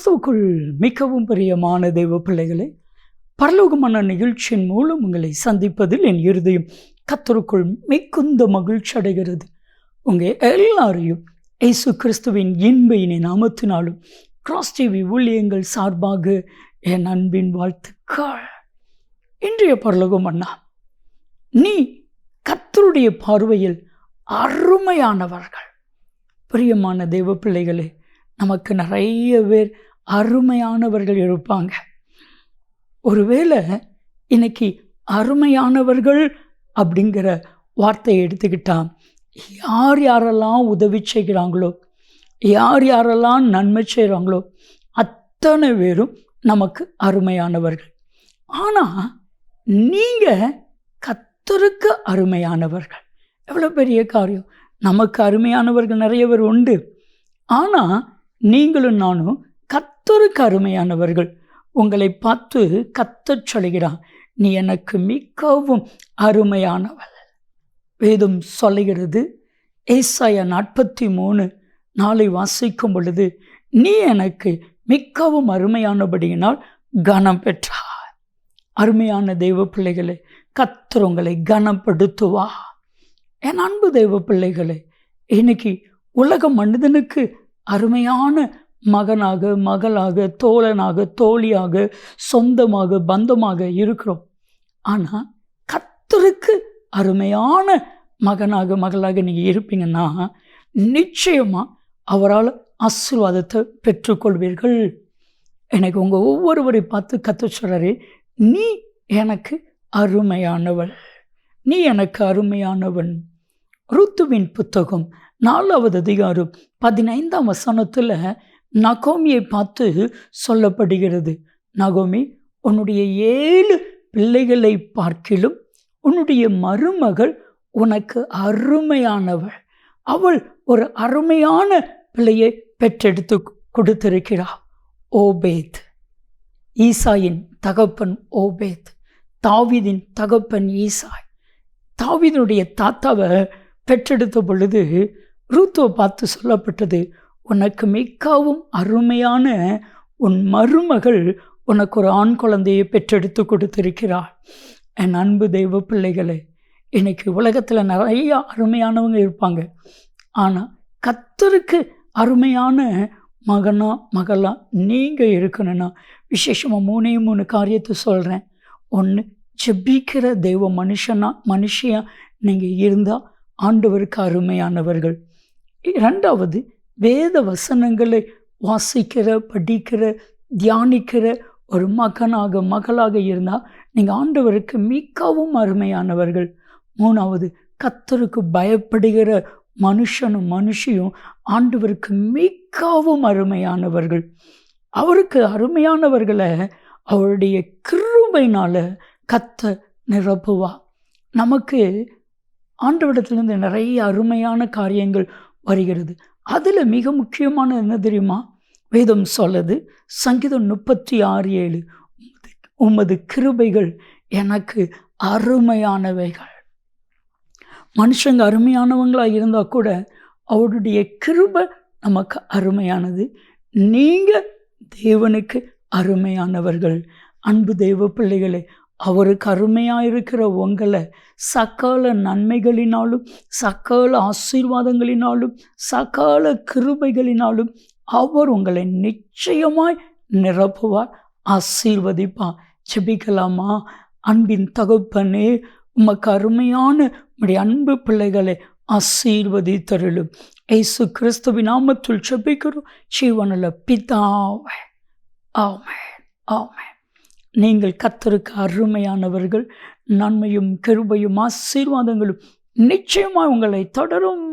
கிறிஸ்துவுக்குள் மிகவும் பிரியமான தெய்வ பிள்ளைகளே, பரலோகமான நிகழ்ச்சியின் மூலம் உங்களை சந்திப்பதில் என் இருதயம் கர்த்தருக்குள் மிகுந்த மகிழ்ச்சி அடைகிறது. உங்கள் எல்லாரையும் இயேசு கிறிஸ்துவின் இன்பையினை நாமத்தினாலும் கிராஸ் டிவி ஊழியங்கள் சார்பாக என் அன்பின் வாழ்த்துக்கள். இன்றைய பரலோகம் அண்ணா, நீ கர்த்தருடைய பார்வையில் அருமையானவர்கள். பிரியமான தெய்வ பிள்ளைகளே, நமக்கு நிறைய பேர் அருமையானவர்கள் இருப்பாங்க. ஒருவேளை இன்னைக்கு அருமையானவர்கள் அப்படிங்கிற வார்த்தையை எடுத்துக்கிட்டா, யார் யாரெல்லாம் உதவி செய்கிறாங்களோ, யார் யாரெல்லாம் நன்மை செய்கிறாங்களோ அத்தனை பேரும் நமக்கு அருமையானவர்கள். ஆனால் நீங்கள் கர்த்தருக்கு அருமையானவர்கள். எவ்வளோ பெரிய காரியம்! நமக்கு அருமையானவர்கள் நிறைய பேர் உண்டு. ஆனால் நீங்களும் நானும் கர்த்தருக்கு அருமையானவர்கள். உங்களை பார்த்து கர்த்தர் சொல்கிறான், நீ எனக்கு மிகவும் அருமையானவள். வேதம் சொல்லுகிறது, ஏசாயா 43:4 வாசிக்கும் பொழுது, நீ எனக்கு மிகவும் அருமையானபடியினால் கனம் பெற்றாய். அருமையான தெய்வ பிள்ளைகளே, கர்த்தர் உங்களை கனப்படுத்துவா. என் அன்பு தெய்வ பிள்ளைகளே, இன்னைக்கு உலக மனிதனுக்கு அருமையான மகனாக, மகளாக, தோழனாக, தோழியாக, சொந்தமாக, பந்தமாக இருக்கிறோம். ஆனால் கர்த்தருக்கு அருமையான மகனாக, மகளாக நீங்கள் இருப்பீங்கன்னா நிச்சயமாக அவரால் ஆசீர்வாதத்தை பெற்றுக்கொள்வீர்கள். எனக்கு உங்கள் ஒவ்வொருவரை பார்த்து கர்த்தர் சொல்றாரு, நீ எனக்கு அருமையானவள், நீ எனக்கு அருமையானவன். ரூத்துவின் புத்தகம் 4வது அதிகாரம் 15ஆம் வசனத்தில் நகோமியை பார்த்து சொல்லப்படுகிறது, நகோமி, உன்னுடைய 7 பிள்ளைகளை பார்க்கிலும் உன்னுடைய மருமகள் உனக்கு அருமையானவள். அவள் ஒரு அருமையான பிள்ளையை பெற்றெடுத்து கொடுத்திருக்கிறாள். ஓபேத், ஈசாயின் தகப்பன் ஓபேத், தாவீதின் தகப்பன் ஈசாய். தாவீதினுடைய தாத்தாவை பெற்றெடுத்த பொழுது ரூத்துவை பார்த்து சொல்லப்பட்டது, உனக்கு மிகவும் அருமையான உன் மருமகள் உனக்கு ஒரு ஆண் குழந்தையை பெற்றெடுத்து கொடுத்திருக்கிறாள். என் அன்பு தெய்வ பிள்ளைகளே, இன்னைக்கு உலகத்தில் நிறைய அருமையானவங்க இருப்பாங்க. ஆனால் கர்த்தருக்கு அருமையான மகனா, மகளா நீங்கள் இருக்கணும்னா விசேஷமாக 3 காரியத்தை சொல்கிறேன். ஒன்று, ஜெபிக்கிற தெய்வ மனுஷியா நீங்கள் இருந்தால் ஆண்டவருக்கு அருமையானவர்கள். 2வது, வேத வசனங்களை வாசிக்கிற, படிக்கிற, தியானிக்கிற ஒரு மகனாக, மகளாக இருந்தால் நீங்கள் ஆண்டவருக்கு மிகவும் அருமையானவர்கள். 3வது, கர்த்தருக்கு பயப்படுகிற மனுஷனும் மனுஷியும் ஆண்டவருக்கு மிகவும் அருமையானவர்கள். அவருக்கு அருமையானவர்களை அவருடைய கிருபையினால் கர்த்தர் நிரப்புவா. நமக்கு ஆண்டவரிடத்திலிருந்து நிறைய அருமையான காரியங்கள் வருகிறது. அதில் மிக முக்கியமான என்ன தெரியுமா? வேதம் சொல்லுது, சங்கீதம் 36:7, உமது கிருபைகள் எனக்கு அருமையானவைகள். மனுஷங்க அருமையானவங்களாக இருந்தால் கூட அவருடைய கிருபை நமக்கு அருமையானது. நீங்கள் தேவனுக்கு அருமையானவர்கள். அன்பு தெய்வ பிள்ளைகளே, அவருக்கு அருமையாக இருக்கிற உங்களை சகல நன்மைகளினாலும், சகல ஆசீர்வாதங்களினாலும், சகல கிருபைகளினாலும் அவர் உங்களை நிச்சயமாய் நிரப்புவார், ஆசீர்வதிப்பார். ஜெபிக்கலாமா? அன்பின் தகப்பனே, உமக்கு அருமையான உம்முடைய அன்பு பிள்ளைகளை ஆசீர்வதித்தருளும். இயேசு கிறிஸ்துவின் நாமத்தில் ஜெபிக்கிறோம் ஜீவனுள்ள பிதாவே, ஆமென், ஆமென். நீங்கள் கர்த்தருக்கு அருமையானவர்கள். நன்மையும் கிருபையும் ஆசீர்வாதங்களும் நிச்சயமாக உங்களை தொடரும்.